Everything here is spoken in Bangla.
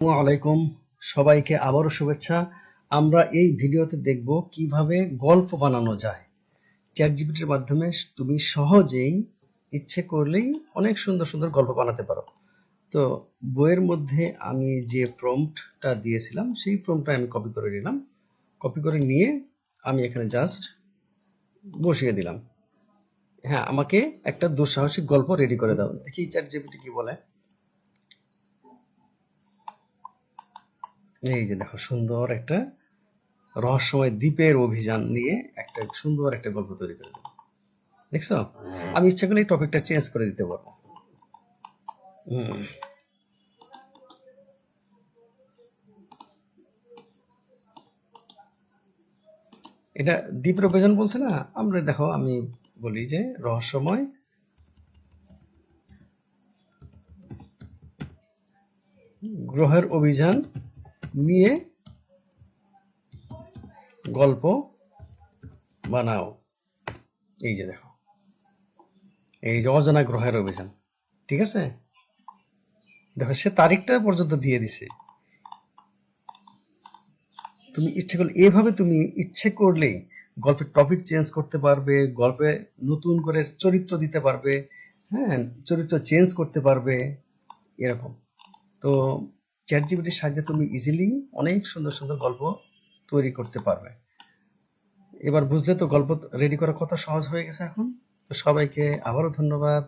আসসালামু আলাইকুম, সবাইকে আবারও শুভেচ্ছা। আমরা এই ভিডিওতে দেখব কিভাবে গল্প বানানো যায়। চ্যাট জিপিটির মাধ্যমে তুমি সহজেই ইচ্ছে করলেই অনেক সুন্দর সুন্দর গল্প বানাতে পারো। তো বইয়ের মধ্যে আমি যে প্রম্পটটা দিয়েছিলাম সেই প্রম্পটটা আমি কপি করে নিলাম। কপি করে নিয়ে আমি এখানে জাস্ট বসিয়ে দিলাম। হ্যাঁ, আমাকে একটা দুঃসাহসিক গল্প রেডি করে দাও। দেখি চ্যাট জিপিটি কি বলে। এই যে দেখো, সুন্দর একটা রহস্যময় দ্বীপের অভিযান নিয়ে একটা সুন্দর একটা গল্প তৈরি করে দেবো। দেখছো, আমি ইচ্ছা করলে এই টপিকটা চেঞ্জ করে দিতে পারবো। হুম, এটা দ্বীপের অভিযান বলছে না, আমরা দেখো আমি বলি যে রহস্যময় গ্রহের অভিযান নিয়ে গল্প বানাও। এই যে দেখো, এই যে অজানা গ্রহের অভিযান। ঠিক আছে, দেখো সে তারিখটা পর্যন্ত দিয়ে দিছে। তুমি ইচ্ছে করলে এভাবে তুমি ইচ্ছে করলেই গল্পের টপিক চেঞ্জ করতে পারবে, গল্পে নতুন করে চরিত্র দিতে পারবে। হ্যাঁ, চরিত্র চেঞ্জ করতে পারবে, এরকম। তো চ্যাট জিপিটির সাহায্যে তুমি ইজিলি অনেক সুন্দর সুন্দর গল্প তৈরি করতে পারবে। এবার বুঝলে তো গল্প রেডি করা কত সহজ হয়ে গেছে এখন। তো সবাইকে আবারও ধন্যবাদ।